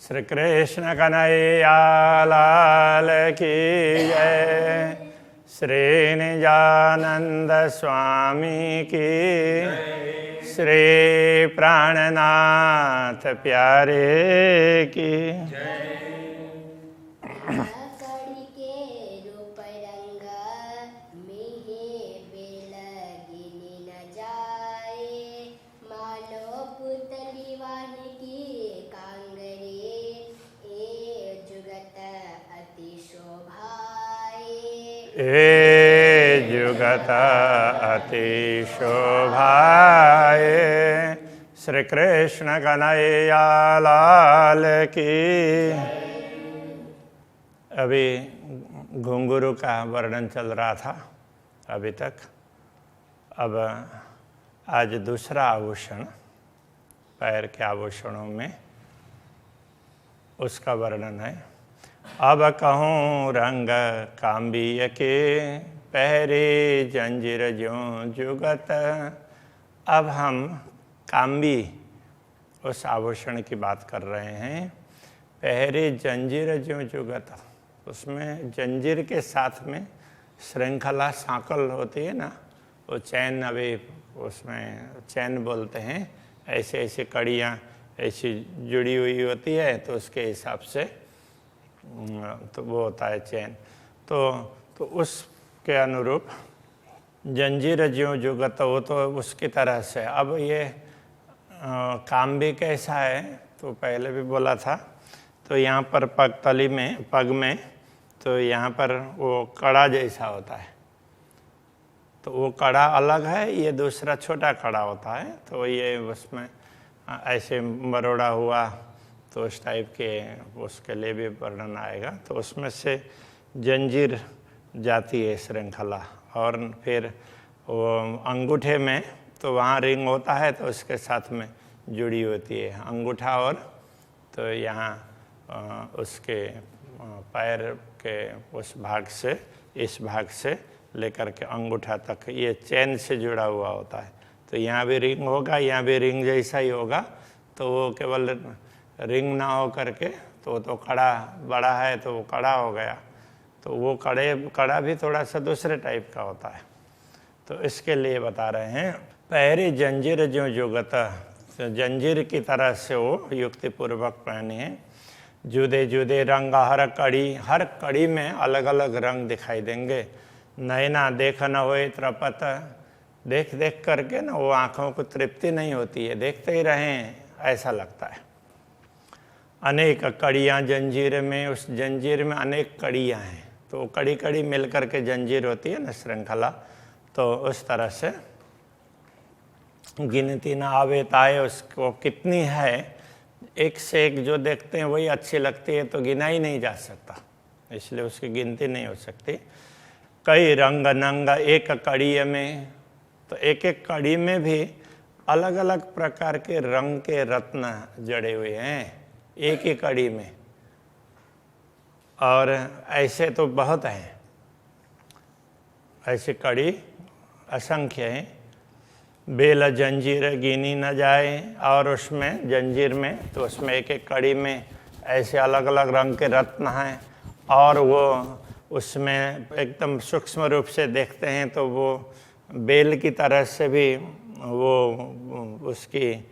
श्री कृष्ण कन्हैया लाल की जय। श्री निजानंद स्वामी की, श्री प्राणनाथ प्यारे की। ए जुगत अति शोभाए। श्री कृष्ण कन्हैया लाल की। अभी घुंघरू का वर्णन चल रहा था अभी तक। अब आज दूसरा आभूषण, पैर के आभूषणों में उसका वर्णन है। अब कहूँ रंग काम्बिय के, पहरे जंजीर ज्यों जुगत। अब हम काम्बी उस आभूषण की बात कर रहे हैं। पहरे जंजीर ज्यों जुगत, उसमें जंजीर के साथ में श्रृंखला सांकल होती है ना, वो चैन, अभी उसमें चैन बोलते हैं। ऐसे ऐसे कड़ियाँ ऐसी जुड़ी हुई होती है, तो उसके हिसाब से तो वो होता है चैन। तो उसके अनुरूप जंजीर ज्यों जुगत, वो तो उसकी तरह से। अब ये काम भी कैसा है, तो पहले भी बोला था। तो यहाँ पर पगतली में, पग में, तो यहाँ पर वो कड़ा जैसा होता है। तो वो कड़ा अलग है, ये दूसरा छोटा कड़ा होता है। तो ये उसमें ऐसे मरोड़ा हुआ, तो उस टाइप के उसके लिए भी वर्णन आएगा। तो उसमें से जंजीर जाती है श्रृंखला। और फिर वो अंगूठे में, तो वहाँ रिंग होता है, तो उसके साथ में जुड़ी होती है अंगूठा। और तो यहाँ उसके पैर के उस भाग से, इस भाग से लेकर के अंगूठा तक ये चैन से जुड़ा हुआ होता है। तो यहाँ भी रिंग होगा, यहाँ भी रिंग जैसा ही होगा। तो वो केवल रिंग ना हो करके, तो कड़ा बड़ा है, तो वो कड़ा हो गया। तो वो कड़ा भी थोड़ा सा दूसरे टाइप का होता है। तो इसके लिए बता रहे हैं, पहरे जंजीर ज्यों जुगत, तो जंजीर की तरह से वो युक्ति पूर्वक पहने हैं। जुदे जुदे रंग हर कड़ी में अलग अलग रंग दिखाई देंगे। नैना देख न होए त्रपत, देख देख करके ना वो आँखों को तृप्ति नहीं होती है, देखते ही रहें ऐसा लगता है। अनेक कड़ियाँ जंजीर में, उस जंजीर में अनेक कड़ियाँ हैं। तो कड़ी कड़ी मिल करके जंजीर होती है ना, श्रृंखला। तो उस तरह से गिनती ना आवे ताए, उसको कितनी है, एक से एक जो देखते हैं वही अच्छी लगती है, तो गिना ही नहीं जा सकता, इसलिए उसकी गिनती नहीं हो सकती। कई रंग नंग एक कड़ी में, तो एक एक कड़ी में भी अलग अलग प्रकार के रंग के रत्न जड़े हुए हैं एक ही कड़ी में। और ऐसे तो बहुत हैं, ऐसी कड़ी असंख्य हैं। बेल जंजीर गिनी न जाए, और उसमें जंजीर में, तो उसमें एक एक कड़ी में ऐसे अलग अलग रंग के रत्न हैं। और वो उसमें एकदम सूक्ष्म रूप से देखते हैं, तो वो बेल की तरह से भी वो उसकी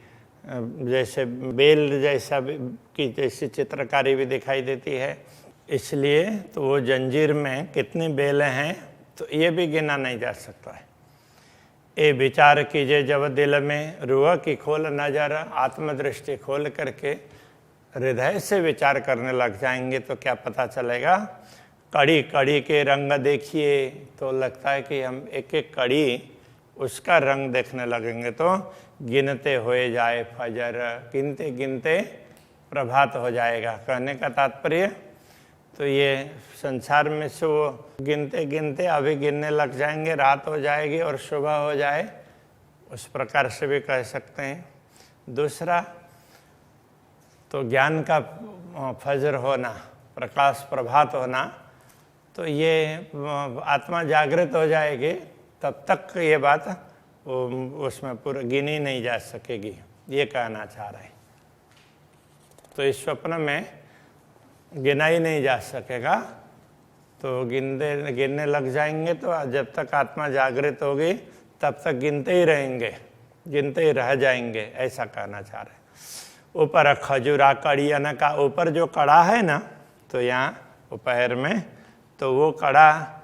जैसे बेल जैसा की जैसी चित्रकारी भी दिखाई देती है। इसलिए तो वो जंजीर में कितनी बेलें हैं, तो ये भी गिना नहीं जा सकता है। ए विचार कीजिए जब दिल में, रूह की खोल नजर, आत्मदृष्टि खोल करके हृदय से विचार करने लग जाएंगे, तो क्या पता चलेगा। कड़ी कड़ी के रंग देखिए, तो लगता है कि हम एक एक कड़ी उसका रंग देखने लगेंगे, तो गिनते हुए जाए फजर, गिनते गिनते प्रभात हो जाएगा। कहने का तात्पर्य, तो ये संसार में से वो गिनते गिनते अभी गिनने लग जाएंगे, रात हो जाएगी और सुबह हो जाए, उस प्रकार से भी कह सकते हैं। दूसरा, तो ज्ञान का फजर होना, प्रकाश प्रभात होना, तो ये आत्मा जागृत हो जाएगी, तब तक ये बात उसमें पूरा गिनी नहीं जा सकेगी, ये कहना चाह रहे हैं। तो इस स्वप्न में गिना ही नहीं जा सकेगा। तो गिनने लग जाएंगे तो जब तक आत्मा जागृत होगी तब तक गिनते ही रहेंगे, गिनते ही रह जाएंगे, ऐसा कहना चाह रहे। ऊपर खजूरा कड़ी का ऊपर जो कड़ा है ना, तो यहाँ पैर में, तो वो कड़ा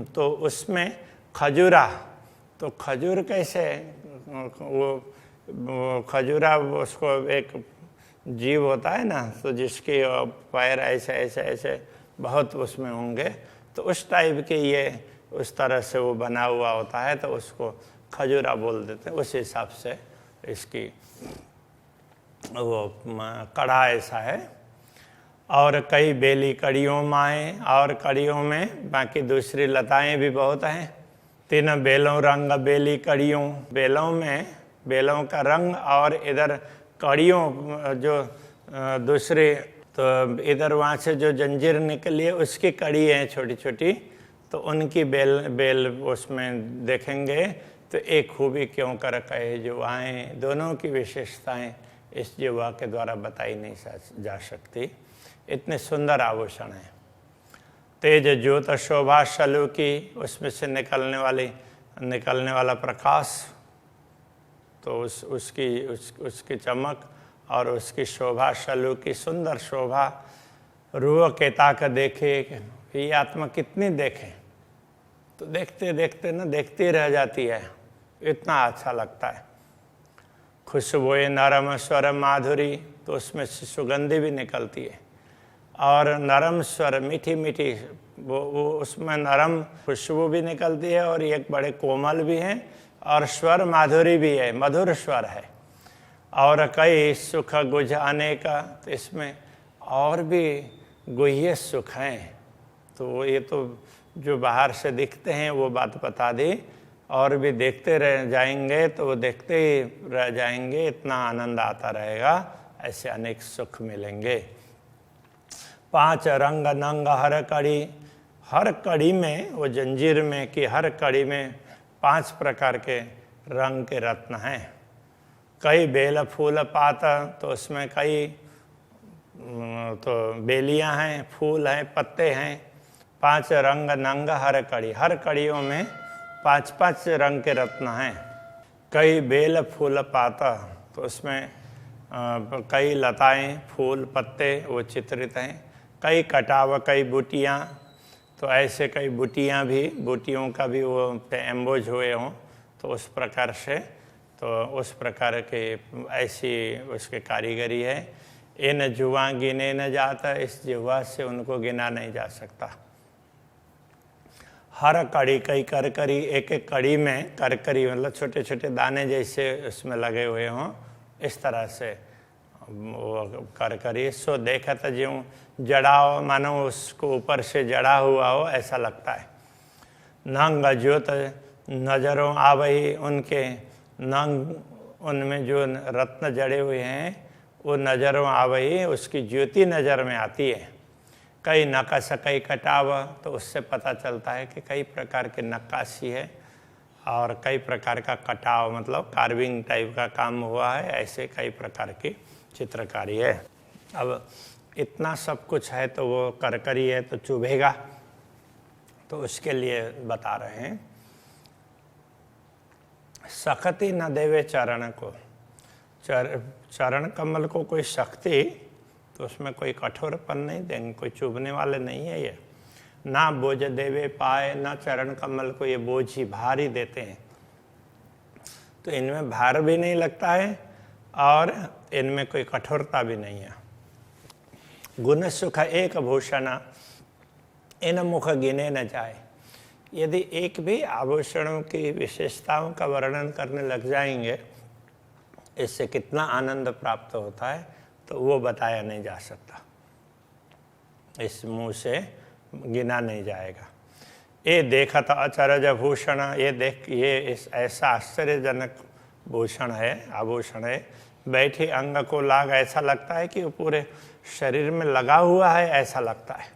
तो उसमें खजूरा, तो खजूर कैसे, वो खजूरा उसको एक जीव होता है ना, तो जिसके पैर ऐसे ऐसे ऐसे बहुत उसमें होंगे, तो उस टाइप के ये उस तरह से वो बना हुआ होता है, तो उसको खजूरा बोल देते हैं। उस हिसाब से इसकी वो कड़ा ऐसा है। और कई बेली कड़ियों माएँ, और कड़ियों में बाकी दूसरी लताएं भी बहुत हैं। 3 बेलों रंग बेली कड़ियों, बेलों में बेलों का रंग, और इधर कड़ियों जो दूसरी, तो इधर वहाँ से जो जंजीर निकली है उसकी कड़ी है छोटी छोटी, तो उनकी बेल उसमें देखेंगे। तो एक खूबी क्यों कर कहे जुवाएँ, दोनों की विशेषताएं इस जुवा के द्वारा बताई नहीं जा सकती। इतने सुंदर आभूषण हैं। तेज ज्योत शोभा शलु की, उसमें से निकलने वाला प्रकाश, तो उसकी चमक और उसकी शोभा, शलु की सुंदर शोभा। रूह के ताक देखे, ये आत्मा कितनी देखे, तो देखते देखते ना देखती रह जाती है, इतना अच्छा लगता है। खुशबुए नरम स्वर माधुरी, तो उसमें से सुगंधी भी निकलती है, और नरम स्वर मीठी मीठी, वो उसमें नरम खुशबू भी निकलती है, और एक बड़े कोमल भी हैं, और स्वर माधुरी भी है, मधुर स्वर है। और कई सुख गुझ अनेक, तो इसमें और भी गुह्य सुख हैं। तो ये तो जो बाहर से दिखते हैं वो बात बता दी, और भी देखते रह जाएंगे तो वो देखते ही रह जाएंगे, इतना आनंद आता रहेगा, ऐसे अनेक सुख मिलेंगे। 5 रंग नंग हर कड़ी, हर कड़ी में, वो जंजीर में कि हर कड़ी में 5 प्रकार के रंग के रत्न हैं। कई बेल फूल पात, तो उसमें कई तो बेलियां हैं, फूल हैं, पत्ते हैं। 5 रंग नंग हर कड़ी, हर कड़ियों में 5-5 रंग के रत्न हैं। कई बेल फूल पाता, तो उसमें कई लताएं, फूल, पत्ते वो चित्रित हैं। कई कटाव, कई बूटियाँ, तो ऐसे कई बूटियों का भी वो एम्बोज हुए हों, तो उस प्रकार से, तो उस प्रकार के ऐसी उसके कारीगरी है। इन जुआ गिने न जाता, इस जुआ से उनको गिना नहीं जा सकता। हर कड़ी कई करकरी, एक एक कड़ी में करकरी मतलब छोटे छोटे दाने जैसे उसमें लगे हुए हों, इस तरह से वो करकरी। सो देखत ज्यों जड़ाओ, मानो उसको ऊपर से जड़ा हुआ हो ऐसा लगता है। नंग ज्योत नजरों आवही, उनके नंग, उनमें जो रत्न जड़े हुए हैं वो नजरों आवही, उसकी ज्योति नज़र में आती है। कई नक्काश कई कटाव, तो उससे पता चलता है कि कई प्रकार की नक्काशी है और कई प्रकार का कटाव, मतलब कार्विंग टाइप का काम हुआ है, ऐसे कई प्रकार की चित्रकारी है। अब इतना सब कुछ है तो वो करकरी है तो चुभेगा, तो उसके लिए बता रहे हैं। शक्ति न देवे चरण को, चरण कमल को कोई शक्ति, तो उसमें कोई कठोरपन नहीं देंगे, कोई चुभने वाले नहीं है ये। ना बोझ देवे पाए, ना चरण कमल को ये बोझ ही भार ही देते हैं, तो इनमें भार भी नहीं लगता है और इनमें कोई कठोरता भी नहीं है। गुण सुख एक भूषण, इन मुख गिने न जाए। यदि एक भी आभूषणों की विशेषताओं का वर्णन करने लग जाएंगे, इससे कितना आनंद प्राप्त होता है, तो वो बताया नहीं जा सकता, इस मुंह से गिना नहीं जाएगा। ये देखत अचरज भूषण, ये ऐसा आश्चर्यजनक भूषण है, आभूषण है। बैठे अंग को लाग, ऐसा लगता है कि वो पूरे शरीर में लगा हुआ है, ऐसा लगता है।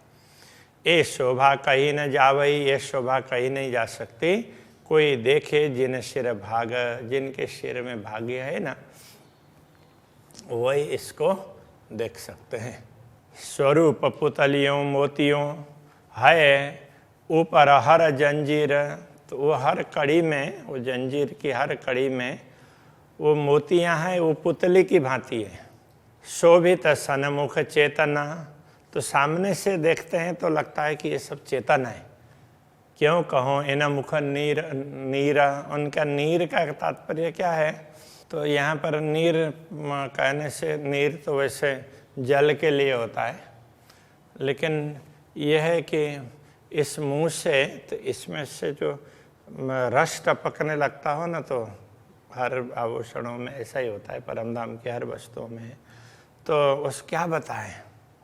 ये शोभा कहीं न जावई, ये शोभा कहीं नहीं जा सकती। कोई देखे जिन सिर भाग, जिनके सिर में भाग्य है ना, वही इसको देख सकते हैं। स्वरूप पुतलियों मोतियों है ऊपर हर जंजीर, तो वो हर कड़ी में, वो जंजीर की हर कड़ी में वो मोतियां हैं, वो पुतली की भांति है। शोभित सन्मुख चेतना, तो सामने से देखते हैं तो लगता है कि ये सब चेतन है। क्यों कहो इन मुख नीर नीरा, उनका नीर का तात्पर्य क्या है? तो यहाँ पर नीर कहने से, नीर तो वैसे जल के लिए होता है, लेकिन यह है कि इस मुंह से, तो इसमें से जो रस टपकने लगता हो ना, तो हर आभूषणों में ऐसा ही होता है, परमधाम की हर वस्तुओं में। तो उस क्या बताएं?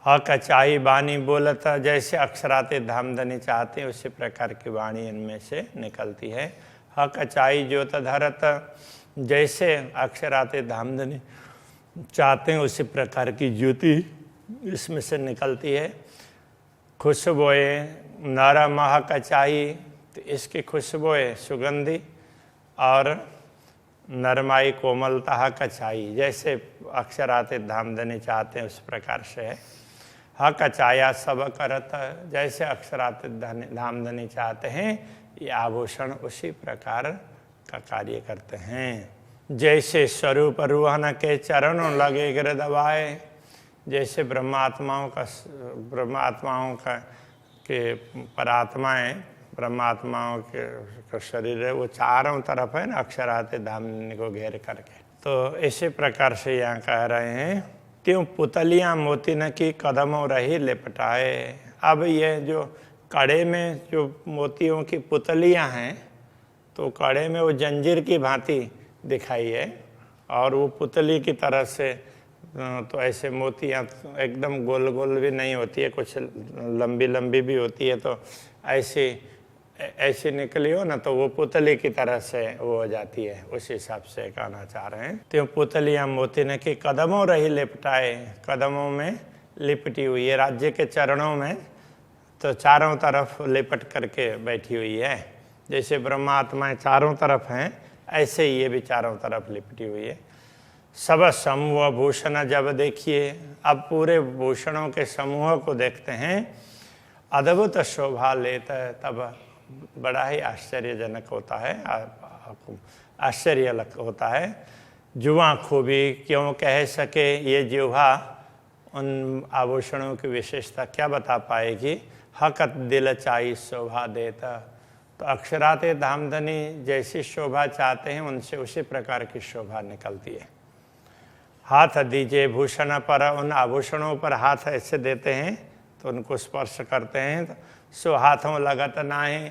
हक चाही बानी बोलता, जैसे अक्षराते धामधनी चाहते हैं उसी प्रकार की वाणी इनमें से निकलती है। हक चाही ज्योत धरत, जैसे अक्षराते धामधनी चाहते हैं उसी प्रकार की ज्योति इसमें से निकलती है। खुशबोए नारा महक चाही, तो इसकी खुशबोए सुगंधी और नरमाई कोमलता कचाई, जैसे अक्षराते धामधनी चाहते हैं उस प्रकार से है। हक चाया सब करत, जैसे अक्षराते धामधनी चाहते हैं ये आभूषण उसी प्रकार का कार्य करते हैं। जैसे स्वरूप रूहन के चरणों लगे गिर दबाए, जैसे ब्रह्मात्माओं का के परात्माएं, ब्रह्मात्माओं के शरीर है, वो चारों तरफ है ना अक्षराते धामधनी को घेर करके। तो इसी प्रकार से यहाँ कह रहे हैं, त्यों पुतलियाँ मोती न की कदमों रही लिपटाए। अब ये जो कड़े में जो मोतियों की पुतलियाँ हैं, तो कड़े में वो जंजीर की भांति दिखाई है, और वो पुतली की तरह से तो ऐसे मोतियाँ एकदम गोल गोल भी नहीं होती है, कुछ लंबी लंबी भी होती है, तो ऐसी निकली हो ना, तो वो पुतली की तरह से वो हो जाती है। उस हिसाब से कहना चाह रहे हैं, तो पुतलियाँ मोती ने की कदमों रही लिपटाए, कदमों में लिपटी हुई है, राज्य के चरणों में तो चारों तरफ लिपट करके बैठी हुई है। जैसे ब्रह्मात्माएं चारों तरफ हैं, ऐसे ही ये भी चारों तरफ लिपटी हुई है। सब समूह भूषण जब देखिए, अब पूरे भूषणों के समूह को देखते हैं, अद्भुत शोभा लेता है, तब बड़ा ही आश्चर्यजनक होता है, आश्चर्य होता है। जुआ खूबी क्यों कह सके ये जिह्वा, उन आभूषणों की विशेषता क्या बता पाएगी। हकत दिल चाही शोभा देता, तो अक्षराते धामधनी जैसी शोभा चाहते हैं उनसे उसी प्रकार की शोभा निकलती है। हाथ दीजिए भूषण पर, उन आभूषणों पर हाथ ऐसे देते हैं तो उनको स्पर्श करते हैं, तो सो हाथों लगत ना है,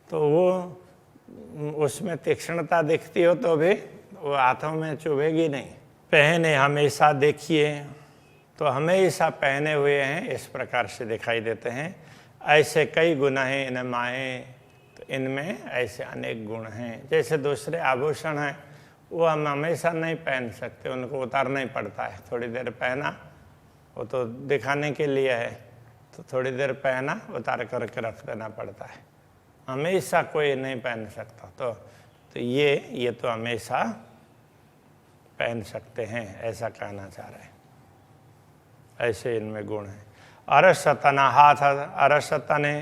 तो वो उसमें तीक्ष्णता दिखती हो तो भी वो हाथों में चुभेगी नहीं। पहने हमेशा देखिए, तो हमेशा पहने हुए हैं इस प्रकार से दिखाई देते हैं। ऐसे कई गुण हैं इन माहे, तो इनमें ऐसे अनेक गुण हैं। जैसे दूसरे आभूषण हैं वो हम हमेशा नहीं पहन सकते, उनको उतारना ही पड़ता है। थोड़ी देर पहना, वो तो दिखाने के लिए है, तो थोड़ी देर पहना उतार करके रख देना पड़ता है, हमेशा कोई नहीं पहन सकता। तो ये तो हमेशा पहन सकते हैं, ऐसा कहना चाह रहे हैं। ऐसे इनमें गुण है। अरसतना हाथ, अरसतने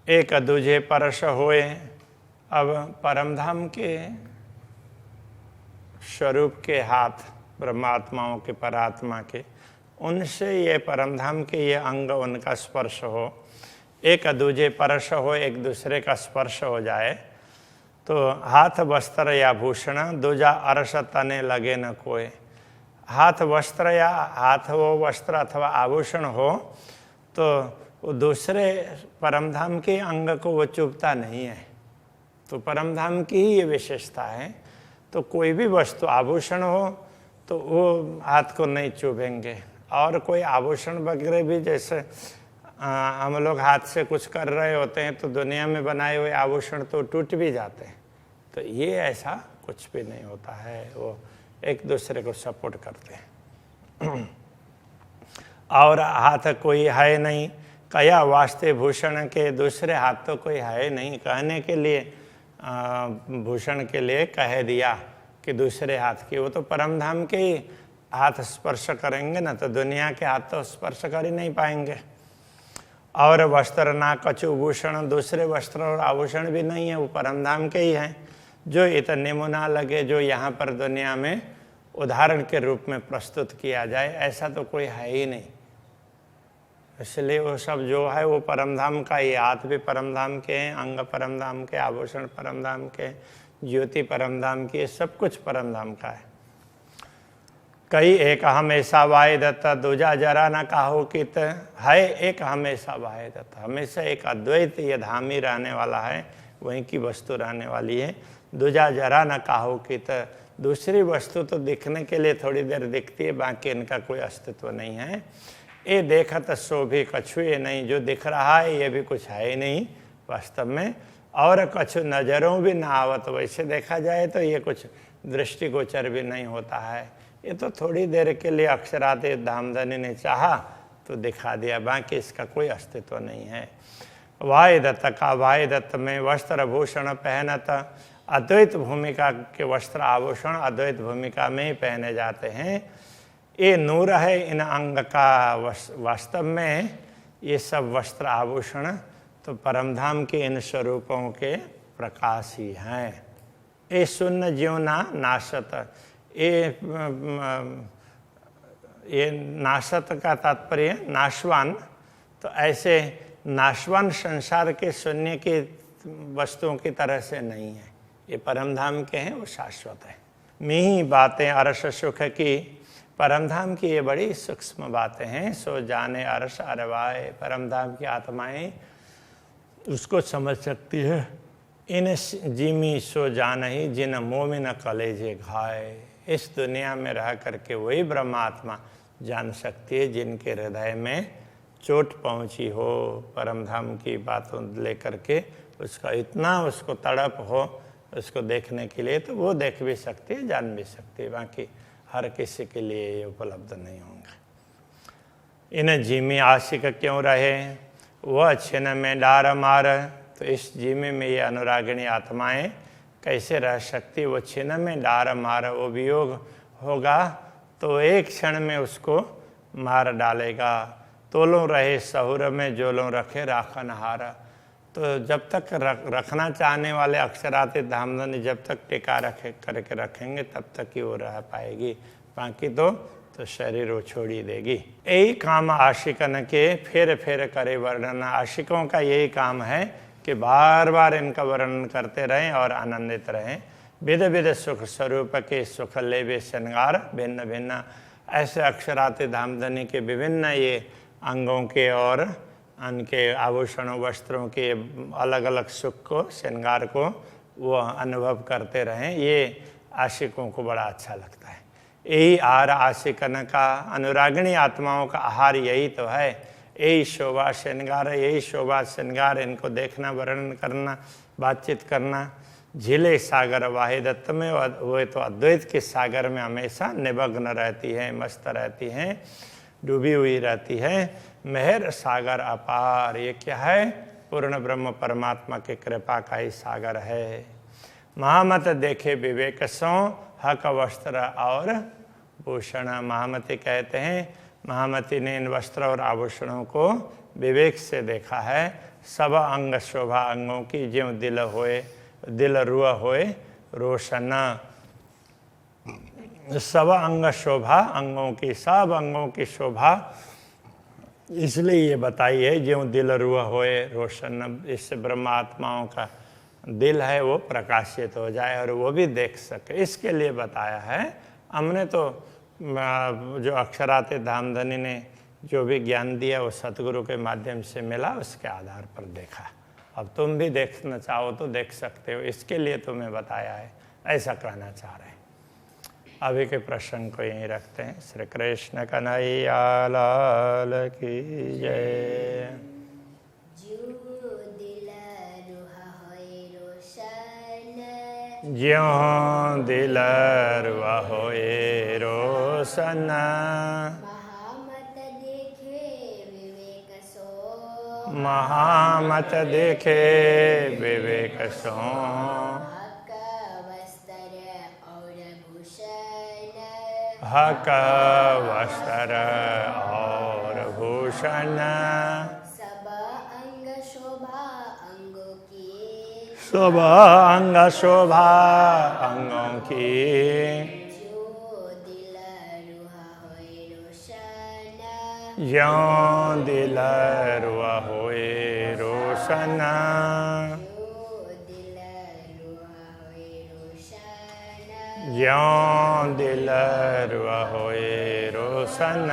एक दूजे परश होए। अब परमधाम के स्वरूप के हाथ, ब्रह्मात्माओं के, परात्मा के, उनसे ये परमधाम के ये अंग उनका स्पर्श हो, एक दूजे परश हो, एक दूसरे का स्पर्श हो जाए, तो हाथ वस्त्र या भूषण दूजा अरस तने लगे न कोई। हाथ वस्त्र या हाथ वो वस्त्र अथवा आभूषण हो तो वो दूसरे परमधाम के अंग को वो चुभता नहीं है। तो परमधाम की ही ये विशेषता है। तो कोई भी वस्तु आभूषण हो तो वो हाथ को नहीं चुभेंगे। और कोई आभूषण वगैरह भी, जैसे हम लोग हाथ से कुछ कर रहे होते हैं तो दुनिया में बनाए हुए आभूषण तो टूट भी जाते हैं, तो ये ऐसा कुछ भी नहीं होता है, वो एक दूसरे को सपोर्ट करते हैं। और हाथ कोई है नहीं, कया वास्ते भूषण के, दूसरे हाथ तो कोई है नहीं कहने के लिए, भूषण के लिए कह दिया कि दूसरे हाथ की, वो तो परमधाम के ही हाथ स्पर्श करेंगे ना तो दुनिया के हाथ तो स्पर्श कर ही नहीं पाएंगे। और वस्त्र ना कछु भूषण, दूसरे वस्त्र और आभूषण भी नहीं है, वो परमधाम के ही हैं, जो इतने मुना लगे, जो यहाँ पर दुनिया में उदाहरण के रूप में प्रस्तुत किया जाए, ऐसा तो कोई है ही नहीं। इसलिए वो सब जो है वो परमधाम का ही, हाथ भी परमधाम के हैं, अंग परमधाम के, आभूषण परमधाम के, ज्योति परमधाम की, सब कुछ परमधाम का है। कई एक हमेशा वाहे दत्ता, दूजा जरा न काहो कित, है एक हमेशा वाहे दत्ता, हमेशा एक अद्वैत ये धाम ही रहने वाला है, वहीं की वस्तु रहने वाली है। दूजा जरा न काहो कित, दूसरी वस्तु तो दिखने के लिए थोड़ी देर दिखती है, बाकी इनका कोई अस्तित्व नहीं है। ये देखत सो भी कछु ये नहीं, जो दिख रहा है ये भी कुछ है ही नहीं वास्तव में। और कछु नज़रों भी ना आवत, वैसे देखा जाए तो ये कुछ दृष्टिगोचर भी नहीं होता है, ये तो थोड़ी देर के लिए अक्षराते धामधनी ने चाहा तो दिखा दिया, बाकी इसका कोई अस्तित्व नहीं है। वाहे दत्त का, वाहे दत्त में वस्त्र भूषण पहनत, अद्वैत भूमिका के वस्त्र आभूषण अद्वैत भूमिका में ही पहने जाते हैं। ये नूर है इन अंग का, वास्तव में ये सब वस्त्र आभूषण तो परमधाम के इन स्वरूपों के प्रकाश ही हैं। ये शून्य ज्योना नाशत, ये नाशत का तात्पर्य नाशवान, तो ऐसे नाशवान संसार के शून्य की वस्तुओं की तरह से नहीं है, ये परमधाम के हैं, वो शाश्वत है। मी बातें अरस सुख की, परमधाम की ये बड़ी सूक्ष्म बातें हैं। सो जाने अरस अरवाए, परमधाम की आत्माएं उसको समझ सकती है। इन जिमी सो जान ही जिन मोमिन कलेजे घाए, इस दुनिया में रह करके वही ब्रह्मात्मा जान सकती है जिनके हृदय में चोट पहुंची हो परमधाम की बातों लेकर के, उसका इतना उसको तड़प हो उसको देखने के लिए, तो वो देख भी सकती है, जान भी सकती है, बाकी हर किसी के लिए ये उपलब्ध नहीं होंगे। इन जीमी आशिक क्यों रहे, वह छिन में डार मार, तो इस जीमे में ये अनुरागिणी आत्माएं कैसे रह सकती, वो छिन में डार मार, वो वियोग होगा तो एक क्षण में उसको मार डालेगा। तोलों रहे सहुर में जोलों रखे राखन हारा, तो जब तक रखना चाहने वाले अक्षराते धामधनी जब तक टिका रखे करके रखेंगे तब तक ही वो रह पाएगी, बाकी तो शरीर वो छोड़ ही देगी। यही काम आशिकन के फेर फेर करे वर्णन, आशिकों का यही काम है कि बार बार इनका वर्णन करते रहें और आनंदित रहें। विध विध सुख स्वरूप के सुख लेवे श्रृंगार भिन्न भिन्न, ऐसे अक्षराते धामधनी के विभिन्न ये अंगों के और उनके आभूषणों वस्त्रों के अलग अलग सुख को श्रृंगार को वो अनुभव करते रहें, ये आशिकों को बड़ा अच्छा लगता है। यही आहार आशिकन का, अनुरागिणी आत्माओं का आहार यही तो है, यही शोभा श्रृंगार, यही शोभा श्रृंगार, इनको देखना वर्णन करना बातचीत करना। झीले सागर वाहे दत्त में वो तो अद्वैत के सागर में हमेशा निमग्न रहती है, मस्त रहती हैं, डूबी हुई रहती है। मेहर सागर अपार, ये क्या है, पूर्ण ब्रह्म परमात्मा के कृपा का ही सागर है। महामत देखे विवेक सो हक वस्त्र और भूषण, महामती कहते हैं महामती ने इन वस्त्र और आभूषणों को विवेक से देखा है। सब अंग शोभा अंगों की, ज्यों दिल होए दिल रुआ होए रोशन, सब अंग शोभा अंगों की, सब अंगों की शोभा इसलिए ये बताई है ज्यों दिल रुआ होए रोशन, इससे ब्रह्मात्माओं का दिल है वो प्रकाशित हो जाए और वो भी देख सके, इसके लिए बताया है। हमने तो जो अक्षराते धामधनी ने जो भी ज्ञान दिया वो सतगुरु के माध्यम से मिला, उसके आधार पर देखा। अब तुम भी देखना चाहो तो देख सकते हो, इसके लिए तुम्हें बताया है, ऐसा कहना चाह रहे हैं। अभी के प्रश्न को यहीं रखते हैं। श्री कृष्ण कन्हैया लाल की जय। ज्यों दिल रुआ होए रोशन, महामत देखे विवेक सो, हक वस्त्र और भूषण सब अंग शोभा अंगों की शुभ अंग शोभा अंगों की जो दिल रुहा होए रोशन ज्यों दिल रुआ होए रोशन जो दिल रुहा होए रोशन ज्यों दिल रुआ होए रोशन